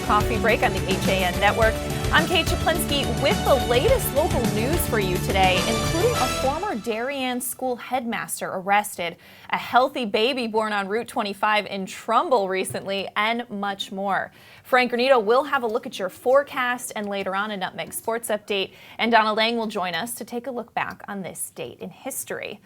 Coffee Break on the HAN Network. I'm Kate Czaplinski with the latest local news for you today, including a former Darien school headmaster arrested, a healthy baby born on Route 25 in Trumbull recently, and much more. Frank Granito will have a look at your forecast, and later on a Nutmeg Sports Update, and Donna Lang will join us to take a look back on this date in history.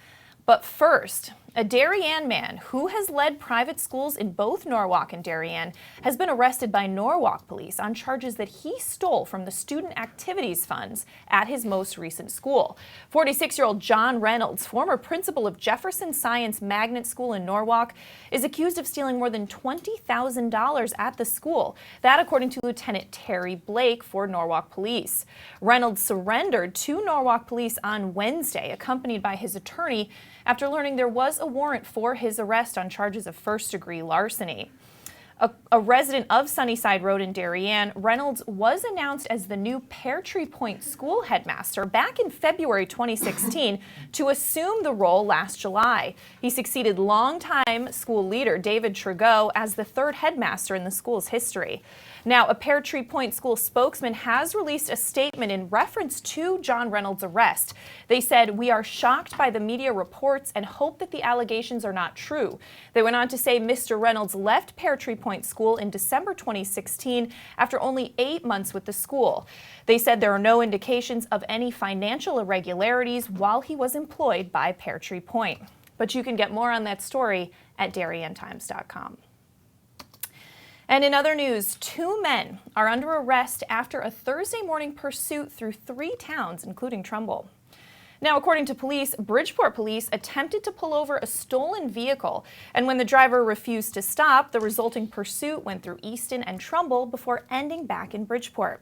But first, a Darien man who has led private schools in both Norwalk and Darien has been arrested by Norwalk police on charges that he stole from the student activities funds at his most recent school. 46-year-old John Reynolds, former principal of Jefferson Science Magnet School in Norwalk, is accused of stealing more than $20,000 at the school. That according to Lieutenant Terry Blake for Norwalk Police. Reynolds surrendered to Norwalk Police on Wednesday, accompanied by his attorney, after learning there was a warrant for his arrest on charges of first-degree larceny. A resident of Sunnyside Road in Darien, Reynolds was announced as the new Pear Tree Point school headmaster back in February 2016 to assume the role last July. He succeeded longtime school leader David Trudeau as the third headmaster in the school's history. Now, a Pear Tree Point school spokesman has released a statement in reference to John Reynolds' arrest. They said, "We are shocked by the media reports and hope that the allegations are not true." They went on to say Mr. Reynolds left Pear Tree Point School in December 2016 after only 8 months with the school. They said there are no indications of any financial irregularities while he was employed by Pear Tree Point. But you can get more on that story at DarienTimes.com. And in other news, 2 men are under arrest after a Thursday morning pursuit through 3 towns, including Trumbull. Now, according to police, Bridgeport police attempted to pull over a stolen vehicle, and when the driver refused to stop, the resulting pursuit went through Easton and Trumbull before ending back in Bridgeport.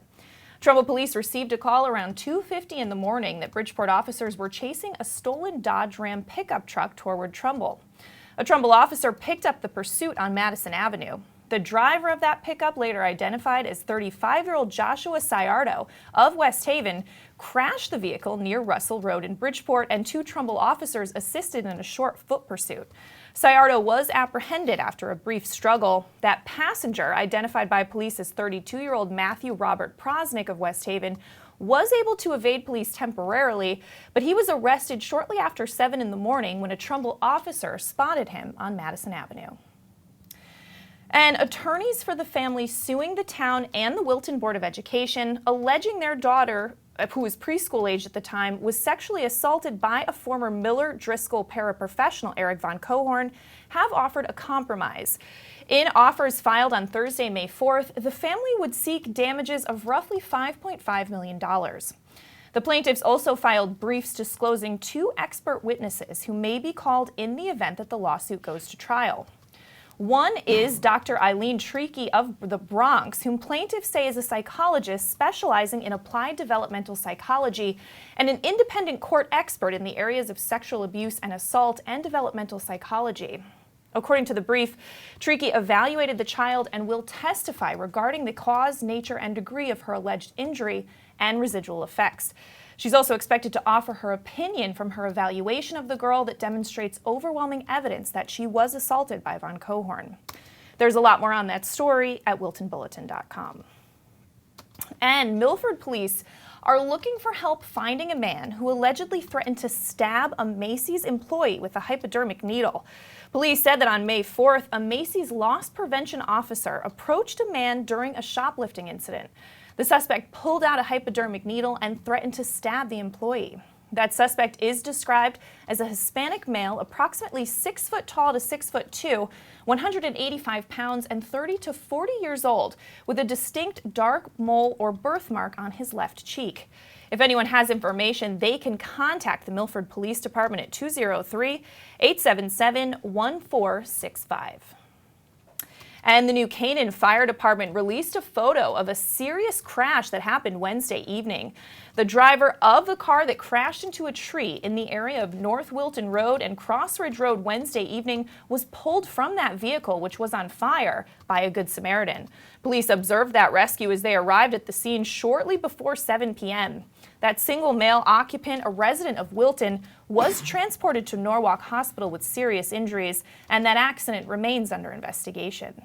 Trumbull police received a call around 2:50 in the morning that Bridgeport officers were chasing a stolen Dodge Ram pickup truck toward Trumbull. A Trumbull officer picked up the pursuit on Madison Avenue. The driver of that pickup, later identified as 35-year-old Joshua Ciardo of West Haven, crashed the vehicle near Russell Road in Bridgeport, and 2 Trumbull officers assisted in a short foot pursuit. Ciardo was apprehended after a brief struggle. That passenger, identified by police as 32-year-old Matthew Robert Prosnick of West Haven, was able to evade police temporarily, but he was arrested shortly after 7 in the morning when a Trumbull officer spotted him on Madison Avenue. And attorneys for the family suing the town and the Wilton Board of Education, alleging their daughter, who was preschool age at the time, was sexually assaulted by a former Miller Driscoll paraprofessional, Eric Von Cohorn, have offered a compromise. In offers filed on Thursday, May 4th, the family would seek damages of roughly $5.5 million. The plaintiffs also filed briefs disclosing 2 expert witnesses who may be called in the event that the lawsuit goes to trial. One is Dr. Eileen Treaky of the Bronx, whom plaintiffs say is a psychologist specializing in applied developmental psychology and an independent court expert in the areas of sexual abuse and assault and developmental psychology. According to the brief, Treaky evaluated the child and will testify regarding the cause, nature, and degree of her alleged injury and residual effects. She's also expected to offer her opinion from her evaluation of the girl that demonstrates overwhelming evidence that she was assaulted by Von Cohorn. There's a lot more on that story at wiltonbulletin.com. And Milford police are looking for help finding a man who allegedly threatened to stab a Macy's employee with a hypodermic needle. Police said that on May 4th, a Macy's loss prevention officer approached a man during a shoplifting incident. The suspect pulled out a hypodermic needle and threatened to stab the employee. That suspect is described as a Hispanic male, approximately 6 foot tall to 6'2", 185 pounds, and 30 to 40 years old, with a distinct dark mole or birthmark on his left cheek. If anyone has information, they can contact the Milford Police Department at 203-877-1465. And the New Canaan Fire Department released a photo of a serious crash that happened Wednesday evening. The driver of the car that crashed into a tree in the area of North Wilton Road and Cross Ridge Road Wednesday evening was pulled from that vehicle, which was on fire, by a Good Samaritan. Police observed that rescue as they arrived at the scene shortly before 7 p.m. That single male occupant, a resident of Wilton, was transported to Norwalk Hospital with serious injuries, and that accident remains under investigation.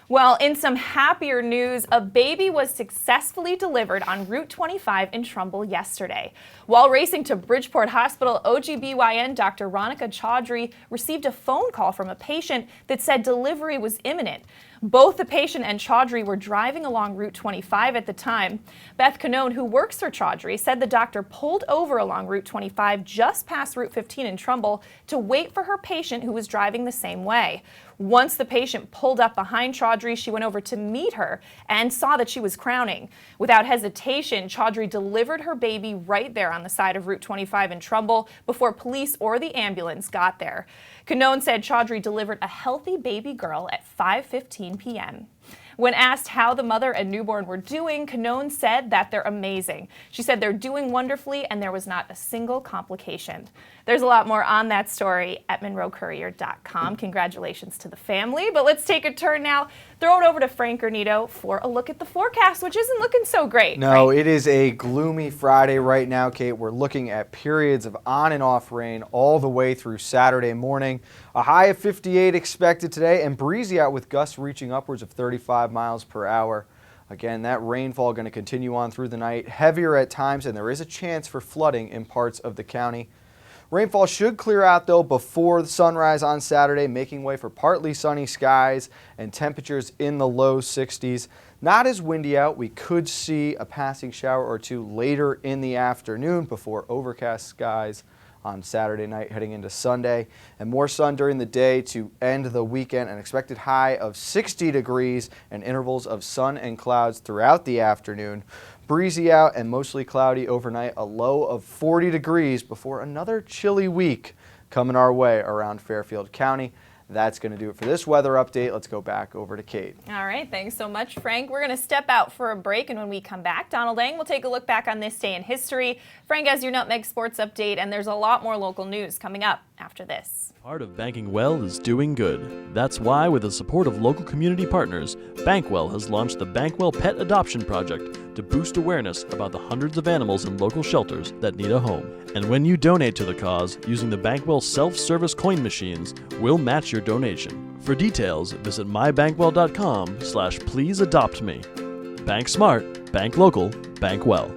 Well, in some happier news, a baby was successfully delivered on Route 25 in Trumbull yesterday. While racing to Bridgeport Hospital, OGBYN Dr. Ronika Chaudhry received a phone call from a patient that said delivery was imminent. Both the patient and Chaudhry were driving along Route 25 at the time. Beth Canone, who works for Chaudhry, said the doctor pulled over along Route 25 just past Route 15 in Trumbull to wait for her patient who was driving the same way. Once the patient pulled up behind Chaudhry, she went over to meet her and saw that she was crowning. Without hesitation, Chaudhry delivered her baby right there on the side of Route 25 in Trumbull before police or the ambulance got there. Canone said Chaudhry delivered a healthy baby girl at 5:15 p.m. When asked how the mother and newborn were doing, Canone said that they're amazing. She said they're doing wonderfully and there was not a single complication. There's a lot more on that story at MonroeCourier.com. Congratulations to the family. But let's take a turn now. Throw it over to Frank Granito for a look at the forecast, which isn't looking so great. No, Frank. It is a gloomy Friday right now, Kate. We're looking at periods of on and off rain all the way through Saturday morning. A high of 58 expected today and breezy out with gusts reaching upwards of 35 miles per hour. Again, that rainfall going to continue on through the night, heavier at times, and there is a chance for flooding in parts of the county. Rainfall should clear out, though, before the sunrise on Saturday, making way for partly sunny skies and temperatures in the low 60s. Not as windy out. We could see a passing shower or two later in the afternoon before overcast skies on Saturday night heading into Sunday, and more sun during the day to end the weekend. An expected high of 60 degrees and intervals of sun and clouds throughout the afternoon. Breezy out and mostly cloudy overnight, a low of 40 degrees before another chilly week coming our way around Fairfield County. That's going to do it for this weather update. Let's go back over to Kate. All right, thanks so much, Frank. We're going to step out for a break, and when we come back, Donald Ang will take a look back on this day in history. Frank has your Nutmeg Sports Update, and there's a lot more local news coming up after this. Part of banking well is doing good. That's why, with the support of local community partners, Bankwell has launched the Bankwell Pet Adoption Project to boost awareness about the hundreds of animals in local shelters that need a home. And when you donate to the cause using the Bankwell self-service coin machines, we'll match your donation. For details, visit mybankwell.com/pleaseadoptme. Bank smart, bank local, bank well.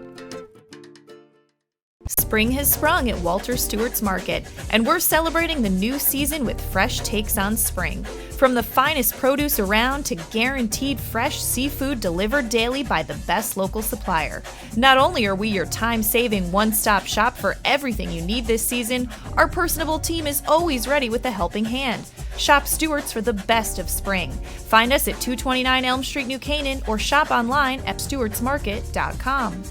Spring has sprung at Walter Stewart's Market, and we're celebrating the new season with fresh takes on spring. From the finest produce around to guaranteed fresh seafood delivered daily by the best local supplier. Not only are we your time-saving one-stop shop for everything you need this season, our personable team is always ready with a helping hand. Shop Stewart's for the best of spring. Find us at 229 Elm Street, New Canaan, or shop online at stewartsmarket.com.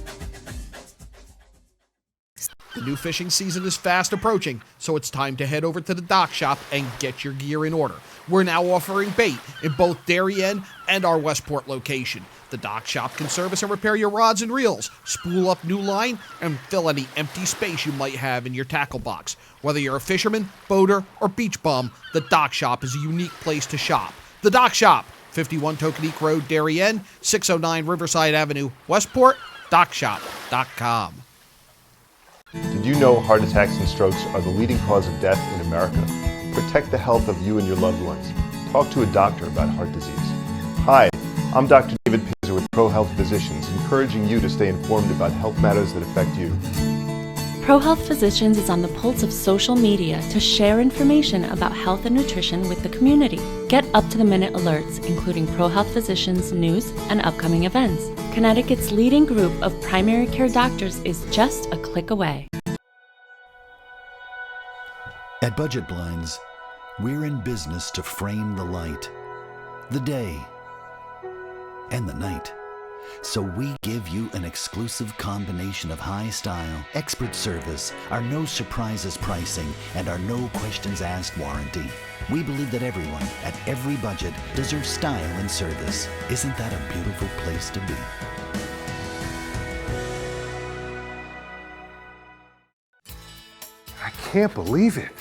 The new fishing season is fast approaching, so it's time to head over to the dock shop and get your gear in order. We're now offering bait in both Darien and our Westport location. The dock shop can service and repair your rods and reels, spool up new line, and fill any empty space you might have in your tackle box. Whether you're a fisherman, boater, or beach bum, the dock shop is a unique place to shop. The dock shop, 51 Tokenique Road, Darien, 609 Riverside Avenue, Westport, dockshop.com. Did you know heart attacks and strokes are the leading cause of death in America? Protect the health of you and your loved ones. Talk to a doctor about heart disease. Hi, I'm Dr. David Pizzer with ProHealth Physicians, encouraging you to stay informed about health matters that affect you. ProHealth Physicians is on the pulse of social media to share information about health and nutrition with the community. Get up-to-the-minute alerts, including ProHealth Physicians news and upcoming events. Connecticut's leading group of primary care doctors is just a click away. At Budget Blinds, we're in business to frame the light, the day, and the night. So we give you an exclusive combination of high style, expert service, our no surprises pricing, and our no questions asked warranty. We believe that everyone, at every budget, deserves style and service. Isn't that a beautiful place to be? I can't believe it.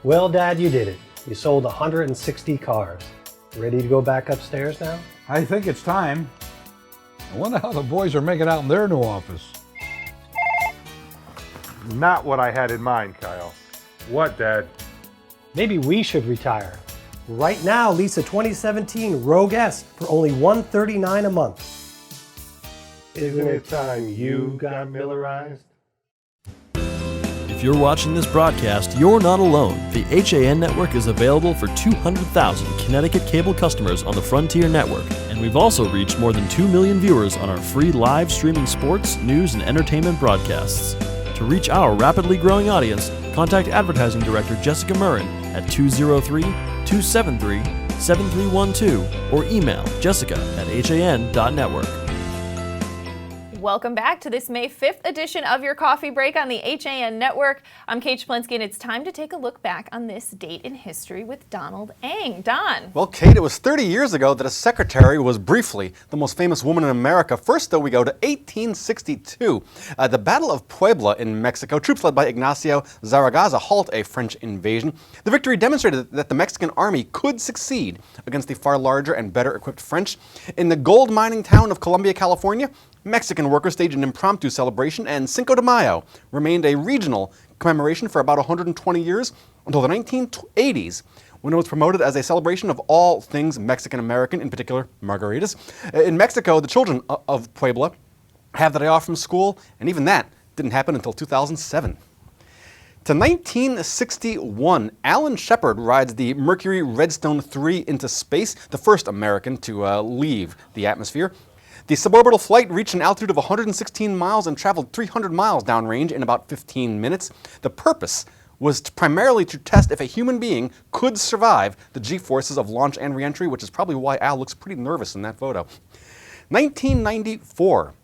Well, Dad, you did it. You sold 160 cars. Ready to go back upstairs now? I think it's time. I wonder how the boys are making out in their new office. Not what I had in mind, Kyle. What, Dad? Maybe we should retire. Right now, lease a 2017 Rogue S for only $139 a month. Isn't it time you got Millerized? If you're watching this broadcast, you're not alone. The HAN network is available for 200,000 Connecticut cable customers on the Frontier network, and we've also reached more than 2 million viewers on our free live streaming sports, news, and entertainment broadcasts. To reach our rapidly growing audience, contact Advertising Director Jessica Murrin at 203-273-7312 or email jessica@han.network. Welcome back to this May 5th edition of your Coffee Break on the HAN Network. I'm Kate Czaplinski, and it's time to take a look back on this date in history with Donald Eng. Don. Well, Kate, it was 30 years ago that a secretary was briefly the most famous woman in America. First, though, we go to 1862. The Battle of Puebla in Mexico. Troops led by Ignacio Zaragoza halt a French invasion. The victory demonstrated that the Mexican army could succeed against the far larger and better equipped French. In the gold mining town of Columbia, California, Mexican workers staged an impromptu celebration, and Cinco de Mayo remained a regional commemoration for about 120 years until the 1980s, when it was promoted as a celebration of all things Mexican-American, in particular margaritas. In Mexico, the children of Puebla have the day off from school, and even that didn't happen until 2007. To 1961, Alan Shepard rides the Mercury Redstone 3 into space, the first American to leave the atmosphere. The suborbital flight reached an altitude of 116 miles and traveled 300 miles downrange in about 15 minutes. The purpose was primarily to test if a human being could survive the G-forces of launch and reentry, which is probably why Al looks pretty nervous in that photo. 1994.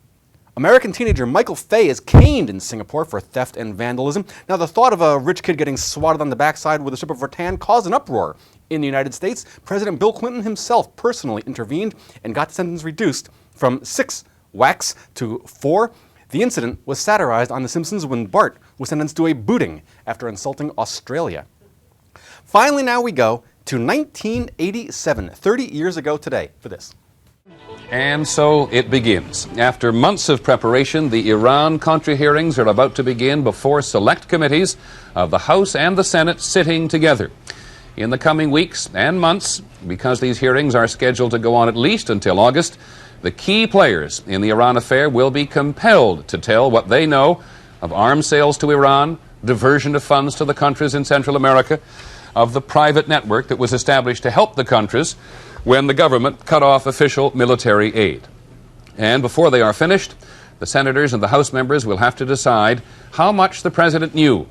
American teenager Michael Fay is caned in Singapore for theft and vandalism. Now, the thought of a rich kid getting swatted on the backside with a strip of rattan caused an uproar in the United States. President Bill Clinton himself personally intervened and got the sentence reduced from 6 whacks to 4. The incident was satirized on The Simpsons when Bart was sentenced to a booting after insulting Australia. Finally, now we go to 1987, 30 years ago today, for this. And so it begins. After months of preparation, the Iran-Contra hearings are about to begin before select committees of the House and the Senate sitting together. In the coming weeks and months, because these hearings are scheduled to go on at least until August, the key players in the Iran affair will be compelled to tell what they know of arms sales to Iran, diversion of funds to the countries in Central America, of the private network that was established to help the countries when the government cut off official military aid. And before they are finished, the senators and the House members will have to decide how much the president knew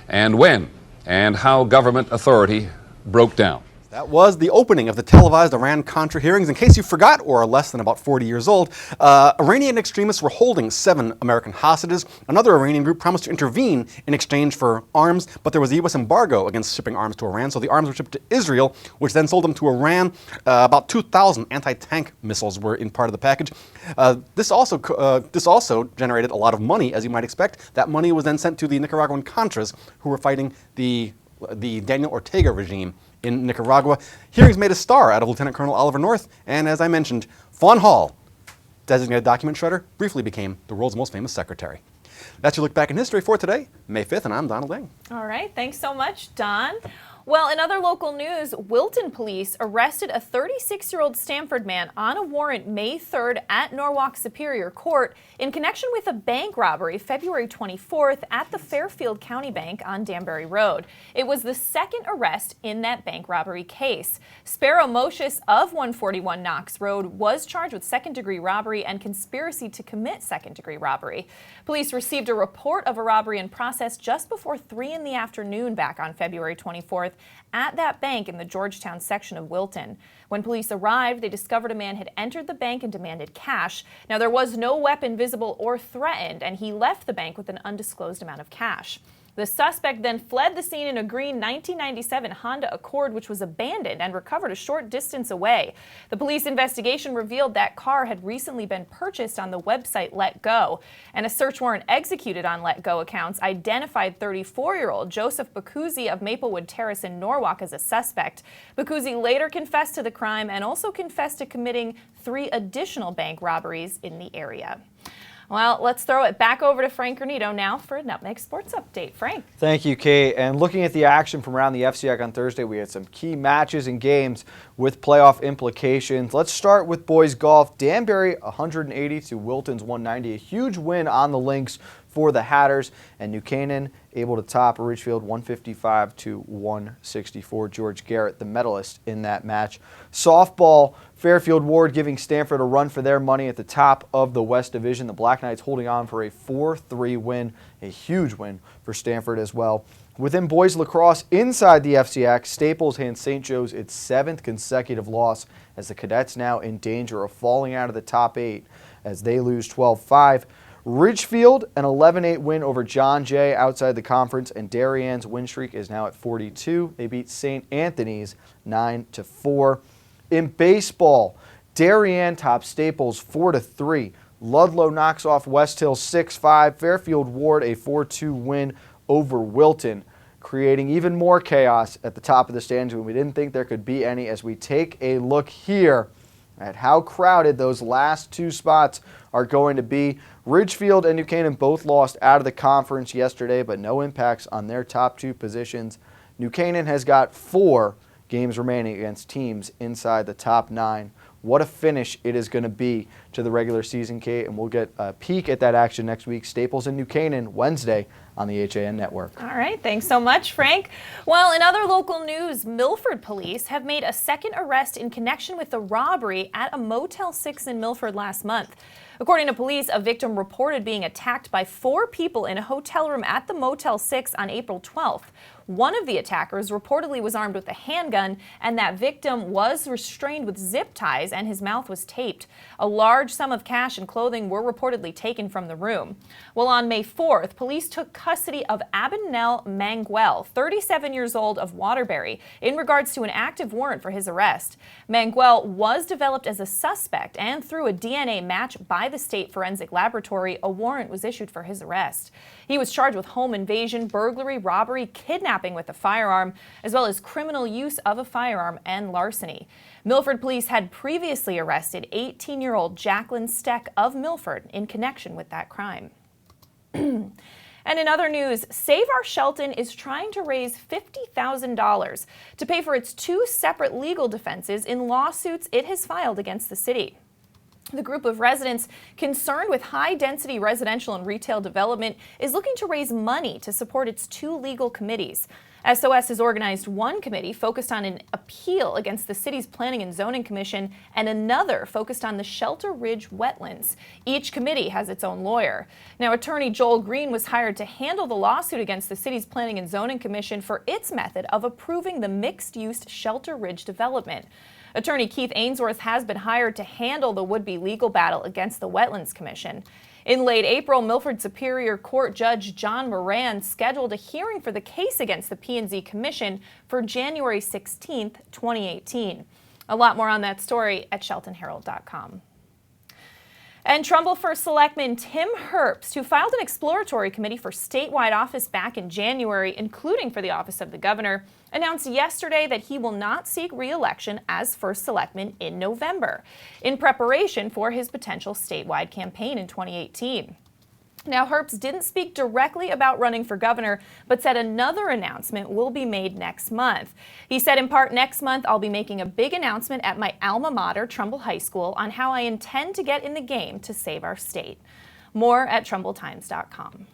and when and how government authority broke down. That was the opening of the televised Iran-Contra hearings. In case you forgot or are less than about 40 years old, Iranian extremists were holding 7 American hostages. Another Iranian group promised to intervene in exchange for arms, but there was a U.S. embargo against shipping arms to Iran, so the arms were shipped to Israel, which then sold them to Iran. About 2,000 anti-tank missiles were in part of the package. This also generated a lot of money, as you might expect. That money was then sent to the Nicaraguan Contras, who were fighting the Daniel Ortega regime in Nicaragua. Hearings made a star out of Lieutenant Colonel Oliver North, and as I mentioned, Fawn Hall, designated document shredder, briefly became the world's most famous secretary. That's your look back in history for today, May 5th, and I'm Donald Eng. All right, thanks so much, Don. Well, in other local news, Wilton police arrested a 36-year-old Stamford man on a warrant May 3rd at Norwalk Superior Court in connection with a bank robbery February 24th at the Fairfield County Bank on Danbury Road. It was the second arrest in that bank robbery case. Sparrow Mosius of 141 Knox Road was charged with second-degree robbery and conspiracy to commit second-degree robbery. Police received a report of a robbery in process just before 3 in the afternoon back on February 24th. At that bank in the Georgetown section of Wilton. When police arrived, they discovered a man had entered the bank and demanded cash. Now, there was no weapon visible or threatened, and he left the bank with an undisclosed amount of cash. The suspect then fled the scene in a green 1997 Honda Accord, which was abandoned and recovered a short distance away. The police investigation revealed that car had recently been purchased on the website Let Go, and a search warrant executed on Let Go accounts identified 34-year-old Joseph Bacuzzi of Maplewood Terrace in Norwalk as a suspect. Bacuzzi later confessed to the crime and also confessed to committing 3 additional bank robberies in the area. Well, let's throw it back over to Frank Granito now for a Nutmeg Sports Update. Frank. Thank you, Kate. And looking at the action from around the FCIAC on Thursday, we had some key matches and games with playoff implications. Let's start with boys golf. Danbury 180 to Wilton's 190. A huge win on the links for the Hatters. And New Canaan able to top Ridgefield 155 to 164. George Garrett, the medalist in that match. Softball, Fairfield Ward giving Stanford a run for their money at the top of the West Division. The Black Knights holding on for a 4-3 win, a huge win for Stanford as well. Within boys lacrosse inside the FCIAC, Staples hands St. Joe's its 7th consecutive loss as the Cadets now in danger of falling out of the top 8 as they lose 12-5. Ridgefield, an 11-8 win over John Jay outside the conference, and Darienne's win streak is now at 42. They beat St. Anthony's 9-4. In baseball, Darien tops Staples 4-3. Ludlow knocks off West Hill 6-5. Fairfield Ward a 4-2 win over Wilton, creating even more chaos at the top of the standings when we didn't think there could be any, as we take a look here at how crowded those last 2 spots are going to be. Ridgefield and New Canaan both lost out of the conference yesterday, but no impacts on their top 2 positions. New Canaan has got 4 games remaining against teams inside the top 9. What a finish it is going to be to the regular season, Kate, and we'll get a peek at that action next week. Staples and New Canaan Wednesday on the HAN Network. All right, thanks so much, Frank. Well, in other local news, Milford police have made a second arrest in connection with the robbery at a Motel 6 in Milford last month. According to police, a victim reported being attacked by 4 people in a hotel room at the Motel 6 on April 12th. One of the attackers reportedly was armed with a handgun, and that victim was restrained with zip ties and his mouth was taped. A large sum of cash and clothing were reportedly taken from the room. Well, on May 4th, police took custody of Abinell Manguel, 37 years old, of Waterbury, in regards to an active warrant for his arrest. Manguel was developed as a suspect, and through a DNA match by the State Forensic Laboratory, a warrant was issued for his arrest. He was charged with home invasion, burglary, robbery, kidnapping with a firearm, as well as criminal use of a firearm and larceny. Milford police had previously arrested 18-year-old Jacqueline Steck of Milford in connection with that crime. And in other news, Save Our Shelton is trying to raise $50,000 to pay for its 2 separate legal defenses in lawsuits it has filed against the city. The group of residents concerned with high-density residential and retail development is looking to raise money to support its 2 legal committees. SOS has organized one committee focused on an appeal against the city's Planning and Zoning Commission and another focused on the Shelter Ridge wetlands. Each committee has its own lawyer. Now, attorney Joel Green was hired to handle the lawsuit against the city's Planning and Zoning Commission for its method of approving the mixed-use Shelter Ridge development. Attorney Keith Ainsworth has been hired to handle the would-be legal battle against the Wetlands Commission. In late April, Milford Superior Court Judge John Moran scheduled a hearing for the case against the P&Z Commission for January 16, 2018. A lot more on that story at sheltonherald.com. And Trumbull First Selectman Tim Herbst, who filed an exploratory committee for statewide office back in January, including for the office of the governor, announced yesterday that he will not seek re-election as First Selectman in November, in preparation for his potential statewide campaign in 2018. Now, Herbst didn't speak directly about running for governor, but said another announcement will be made next month. He said, in part, next month I'll be making a big announcement at my alma mater, Trumbull High School, on how I intend to get in the game to save our state. More at TrumbullTimes.com.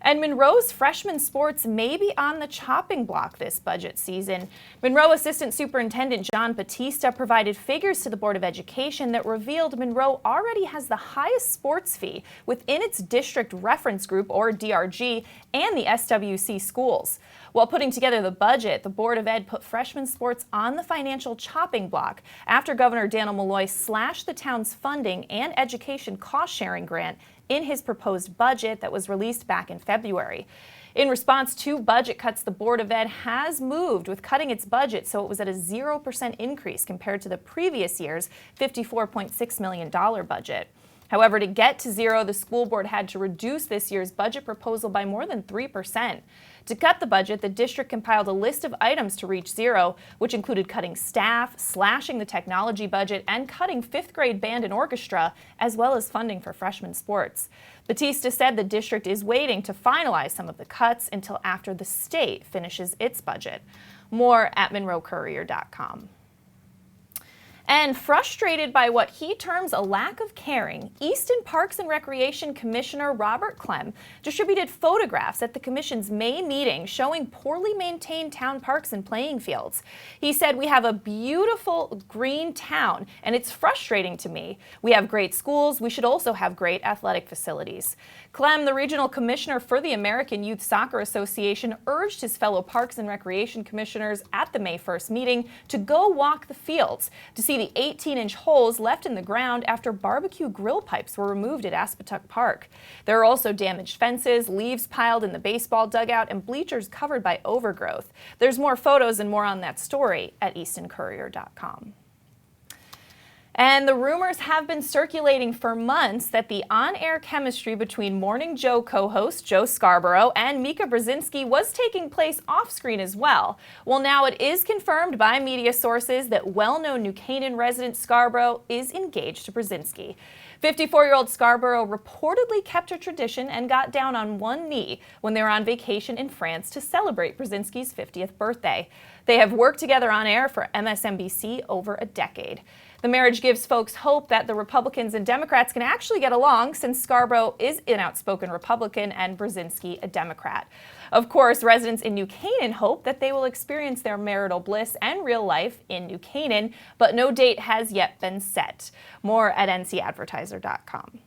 And Monroe's freshman sports may be on the chopping block this budget season. Monroe Assistant Superintendent John Batista provided figures to the Board of Education that revealed Monroe already has the highest sports fee within its district reference group, or DRG, and the SWC schools. While putting together the budget, the Board of Ed put freshman sports on the financial chopping block after Governor Daniel Malloy slashed the town's funding and education cost-sharing grant in his proposed budget that was released back in February. In response to budget cuts, the Board of Ed has moved with cutting its budget, so it was at a 0% increase compared to the previous year's $54.6 million budget. However, to get to zero, the school board had to reduce this year's budget proposal by more than 3%. To cut the budget, the district compiled a list of items to reach zero, which included cutting staff, slashing the technology budget, and cutting 5th grade band and orchestra, as well as funding for freshman sports. Batista said the district is waiting to finalize some of the cuts until after the state finishes its budget. More at MonroeCourier.com. And frustrated by what he terms a lack of caring, Easton Parks and Recreation Commissioner Robert Clem distributed photographs at the commission's May meeting showing poorly maintained town parks and playing fields. He said, "We have a beautiful green town, and it's frustrating to me. We have great schools. We should also have great athletic facilities." Clem, the regional commissioner for the American Youth Soccer Association, urged his fellow Parks and Recreation commissioners at the May 1st meeting to go walk the fields to see the 18-inch holes left in the ground after barbecue grill pipes were removed at Aspetuck Park. There are also damaged fences, leaves piled in the baseball dugout, and bleachers covered by overgrowth. There's more photos and more on that story at eastoncourier.com. And the rumors have been circulating for months that the on-air chemistry between Morning Joe co-host Joe Scarborough and Mika Brzezinski was taking place off-screen as well. Well, now it is confirmed by media sources that well-known New Canaan resident Scarborough is engaged to Brzezinski. 54-year-old Scarborough reportedly kept a tradition and got down on one knee when they were on vacation in France to celebrate Brzezinski's 50th birthday. They have worked together on air for MSNBC over a decade. The marriage gives folks hope that the Republicans and Democrats can actually get along, since Scarborough is an outspoken Republican and Brzezinski a Democrat. Of course, residents in New Canaan hope that they will experience their marital bliss and real life in New Canaan, but no date has yet been set. More at ncadvertiser.com.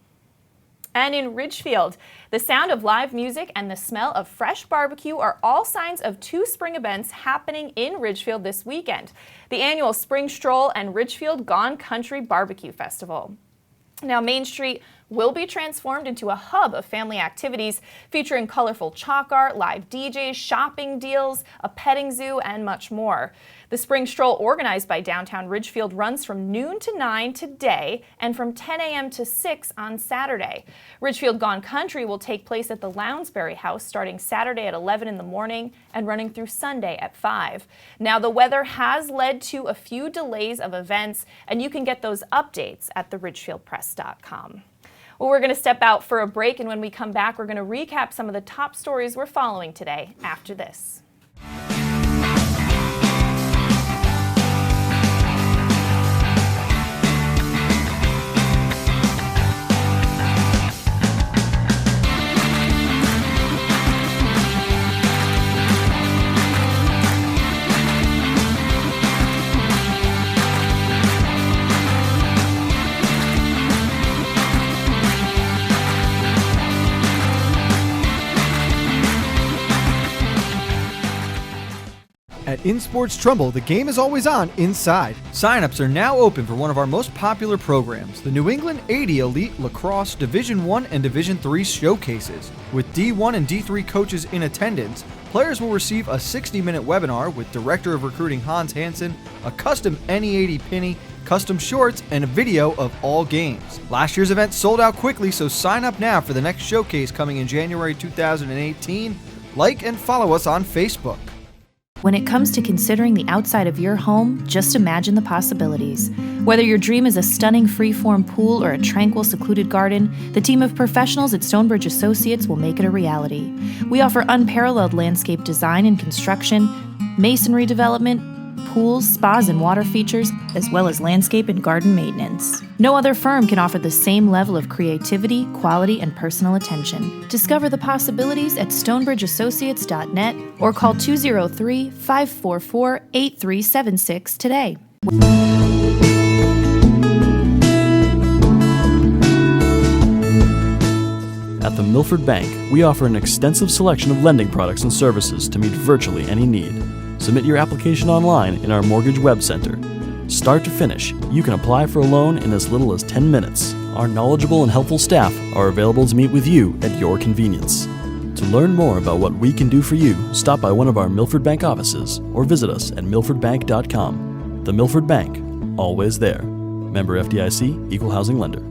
And in Ridgefield, the sound of live music and the smell of fresh barbecue are all signs of two spring events happening in Ridgefield this weekend: the annual Spring Stroll and Ridgefield Gone Country Barbecue Festival. Now, Main Street will be transformed into a hub of family activities featuring colorful chalk art, live DJs, shopping deals, a petting zoo, and much more. The Spring Stroll, organized by Downtown Ridgefield, runs from noon to 9 today and from 10 a.m. to 6 on Saturday. Ridgefield Gone Country will take place at the Lounsbury House starting Saturday at 11 in the morning and running through Sunday at 5. Now, the weather has led to a few delays of events, and you can get those updates at theridgefieldpress.com. Well, we're going to step out for a break, and when we come back, we're going to recap some of the top stories we're following today after this. At InSports Trumbull, the game is always on inside. Sign-ups are now open for one of our most popular programs, the New England 80 Elite Lacrosse Division I and Division III showcases. With D1 and D3 coaches in attendance, players will receive a 60-minute webinar with Director of Recruiting Hans Hansen, a custom NE80 penny, custom shorts, and a video of all games. Last year's event sold out quickly, so sign up now for the next showcase coming in January 2018. Like and follow us on Facebook. When it comes to considering the outside of your home, just imagine the possibilities. Whether your dream is a stunning freeform pool or a tranquil, secluded garden, the team of professionals at Stonebridge Associates will make it a reality. We offer unparalleled landscape design and construction, masonry development, pools, spas, and water features, as well as landscape and garden maintenance. No other firm can offer the same level of creativity, quality, and personal attention. Discover the possibilities at stonebridgeassociates.net or call 203-544-8376 today. At the Milford Bank, we offer an extensive selection of lending products and services to meet virtually any need. Submit your application online in our Mortgage Web Center. Start to finish, you can apply for a loan in as little as 10 minutes. Our knowledgeable and helpful staff are available to meet with you at your convenience. To learn more about what we can do for you, stop by one of our Milford Bank offices or visit us at milfordbank.com. The Milford Bank, always there. Member FDIC, Equal Housing Lender.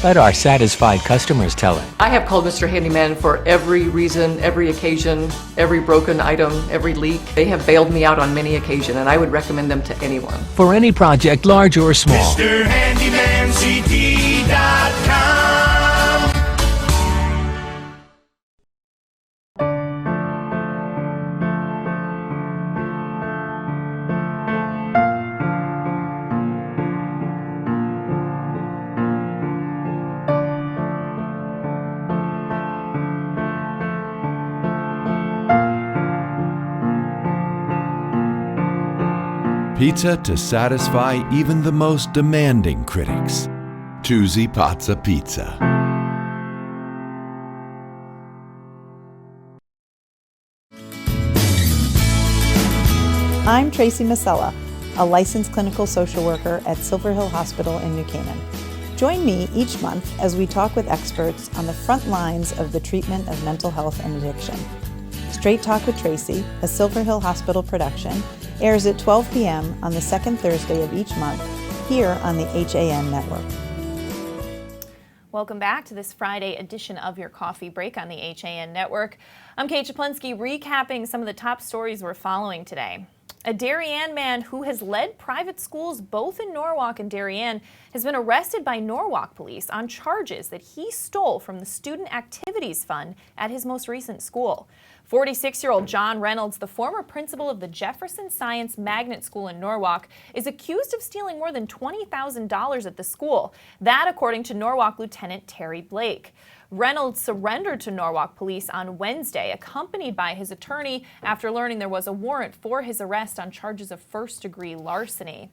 Let our satisfied customers tell it. I have called Mr. Handyman for every reason, every occasion, every broken item, every leak. They have bailed me out on many occasions, and I would recommend them to anyone. For any project, large or small. MrHandymanCT.com. Pizza to satisfy even the most demanding critics. Tuesday Pazza Pizza. I'm Tracy Masella, a licensed clinical social worker at Silver Hill Hospital in New Canaan. Join me each month as we talk with experts on the front lines of the treatment of mental health and addiction. Straight Talk with Tracy, a Silver Hill Hospital production, airs at 12 p.m. on the second Thursday of each month here on the HAN network. Welcome back to this Friday edition of your Coffee Break on the HAN network. I'm Kate Czaplinski, recapping some of the top stories we're following today. A Darien man who has led private schools both in Norwalk and Darien has been arrested by Norwalk police on charges that he stole from the Student Activities Fund at his most recent school. 46-year-old John Reynolds, the former principal of the Jefferson Science Magnet School in Norwalk, is accused of stealing more than $20,000 at the school. That, according to Norwalk Lieutenant Terry Blake. Reynolds surrendered to Norwalk police on Wednesday, accompanied by his attorney, after learning there was a warrant for his arrest on charges of first-degree larceny.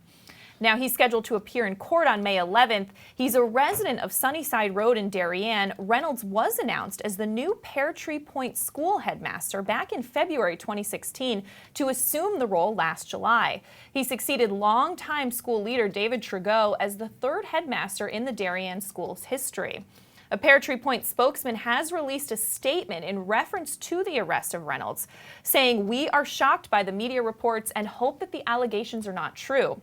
Now, he's scheduled to appear in court on May 11th. He's a resident of Sunnyside Road in Darien. Reynolds was announced as the new Pear Tree Point school headmaster back in February 2016 to assume the role last July. He succeeded longtime school leader David Trigot as the third headmaster in the Darien school's history. A Pear Tree Point spokesman has released a statement in reference to the arrest of Reynolds, saying, "We are shocked by the media reports and hope that the allegations are not true."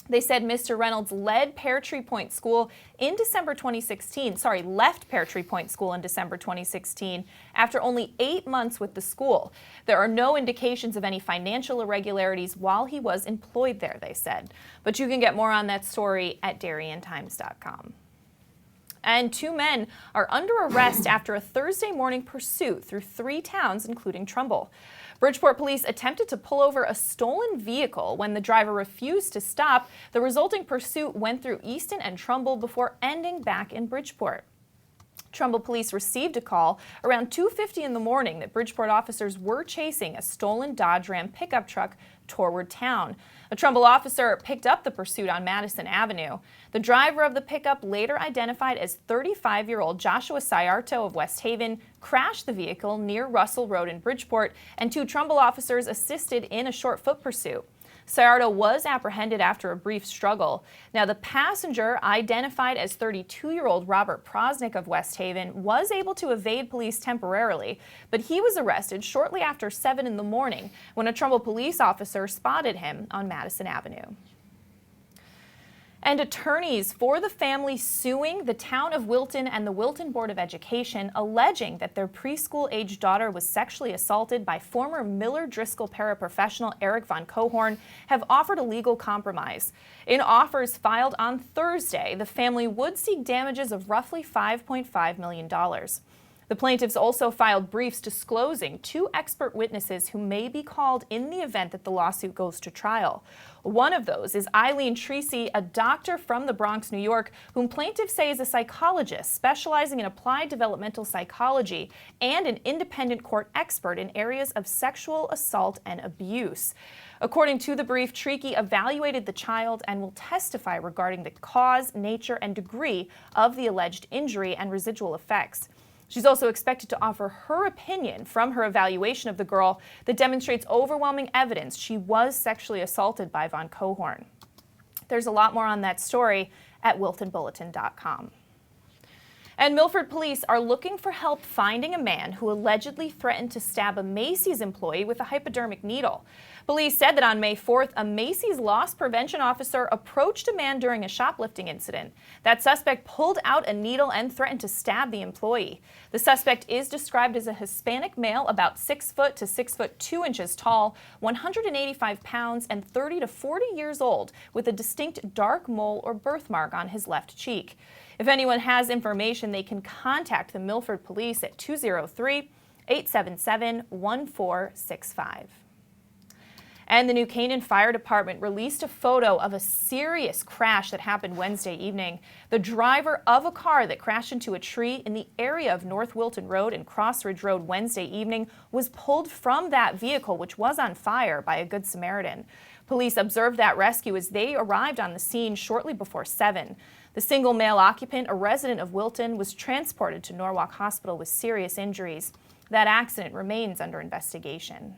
They said Mr. Reynolds led Pear Tree Point School in December 2016, left Pear Tree Point School in December 2016 after only 8 months with the school. There are no indications of any financial irregularities while he was employed there, they said. But you can get more on that story at DarienTimes.com. And 2 men are under arrest after a Thursday morning pursuit through 3 towns, including Trumbull. Bridgeport police attempted to pull over a stolen vehicle when the driver refused to stop. The resulting pursuit went through Easton and Trumbull before ending back in Bridgeport. Trumbull police received a call around 2:50 in the morning that Bridgeport officers were chasing a stolen Dodge Ram pickup truck toward town. A Trumbull officer picked up the pursuit on Madison Avenue. The driver of the pickup, later identified as 35-year-old Joshua Sayarto of West Haven, crashed the vehicle near Russell Road in Bridgeport, and 2 Trumbull officers assisted in a short foot pursuit. Sayarto was apprehended after a brief struggle. Now, the passenger, identified as 32-year-old Robert Prosnick of West Haven, was able to evade police temporarily, but he was arrested shortly after 7 in the morning when a Trumbull police officer spotted him on Madison Avenue. And attorneys for the family suing the town of Wilton and the Wilton Board of Education, alleging that their preschool-aged daughter was sexually assaulted by former Miller Driscoll paraprofessional Eric Von Cohorn, have offered a legal compromise. In offers filed on Thursday, the family would seek damages of roughly $5.5 million. The plaintiffs also filed briefs disclosing 2 expert witnesses who may be called in the event that the lawsuit goes to trial. One of those is Eileen Treacy, a doctor from the Bronx, New York, whom plaintiffs say is a psychologist specializing in applied developmental psychology and an independent court expert in areas of sexual assault and abuse. According to the brief, Treacy evaluated the child and will testify regarding the cause, nature, and degree of the alleged injury and residual effects. She's also expected to offer her opinion from her evaluation of the girl that demonstrates overwhelming evidence she was sexually assaulted by Von Cohorn. There's a lot more on that story at wiltonbulletin.com. And Milford police are looking for help finding a man who allegedly threatened to stab a Macy's employee with a hypodermic needle. Police said that on May 4th, a Macy's loss prevention officer approached a man during a shoplifting incident. That suspect pulled out a needle and threatened to stab the employee. The suspect is described as a Hispanic male, about 6 foot to 6 foot 2 inches tall, 185 pounds, and 30 to 40 years old, with a distinct dark mole or birthmark on his left cheek. If anyone has information, they can contact the Milford Police at 203-877-1465. And the New Canaan Fire Department released a photo of a serious crash that happened Wednesday evening. The driver of a car that crashed into a tree in the area of North Wilton Road and Cross Ridge Road Wednesday evening was pulled from that vehicle, which was on fire, by a Good Samaritan. Police observed that rescue as they arrived on the scene shortly before 7. The single male occupant, a resident of Wilton, was transported to Norwalk Hospital with serious injuries. That accident remains under investigation.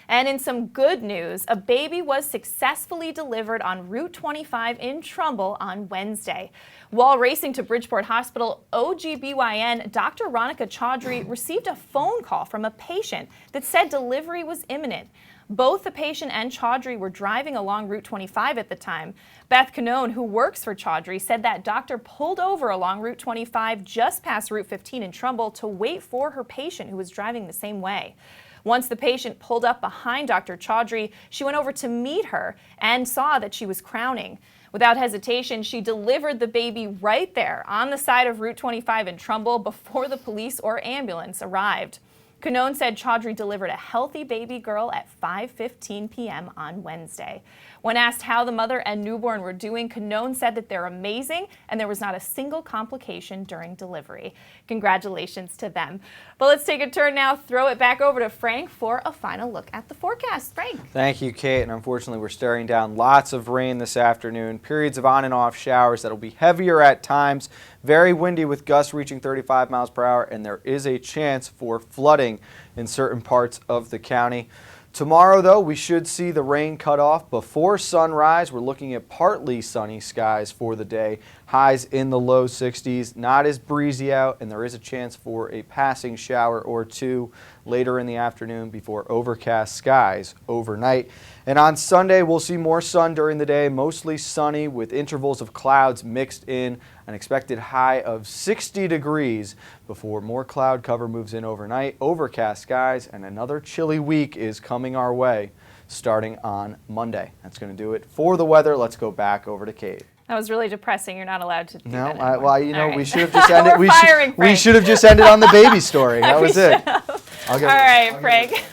And in some good news, a baby was successfully delivered on Route 25 in Trumbull on Wednesday. While racing to Bridgeport Hospital, OGBYN Dr. Ronika Chaudhry received a phone call from a patient that said delivery was imminent. Both the patient and Chaudhry were driving along Route 25 at the time. Beth Canone, who works for Chaudhry, said that doctor pulled over along Route 25 just past Route 15 in Trumbull to wait for her patient who was driving the same way. Once the patient pulled up behind Dr. Chaudhry, she went over to meet her and saw that she was crowning. Without hesitation, she delivered the baby right there on the side of Route 25 in Trumbull before the police or ambulance arrived. Canone said Chaudhry delivered a healthy baby girl at 5:15 p.m. on Wednesday. When asked how the mother and newborn were doing, Canone said that they're amazing and there was not a single complication during delivery. Congratulations to them. But let's take a turn now, throw it back over to Frank for a final look at the forecast. Frank. Thank you, Kate. And unfortunately, we're staring down lots of rain this afternoon. Periods of on and off showers that will be heavier at times. Very windy with gusts reaching 35 miles per hour, and there is a chance for flooding in certain parts of the county. Tomorrow, though, we should see the rain cut off before sunrise. We're looking at partly sunny skies for the day. Highs in the low 60s, not as breezy out, and there is a chance for a passing shower or two later in the afternoon before overcast skies overnight. And on Sunday, we'll see more sun during the day, mostly sunny with intervals of clouds mixed in, an expected high of 60 degrees before more cloud cover moves in overnight, overcast skies, and another chilly week is coming our way starting on Monday. That's going to do it for the weather. Let's go back over to Kate. That was really depressing. You're not allowed to do that No, anymore. well, you know, All right. we should have just ended. We're we should have just ended on the baby story. That was it. All right, Frank.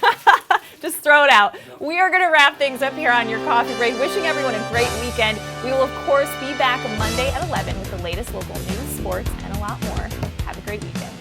Just throw it out. We are going to wrap things up here on your coffee break. Wishing everyone a great weekend. We will, of course, be back Monday at 11 with the latest local news, sports, and a lot more. Have a great weekend.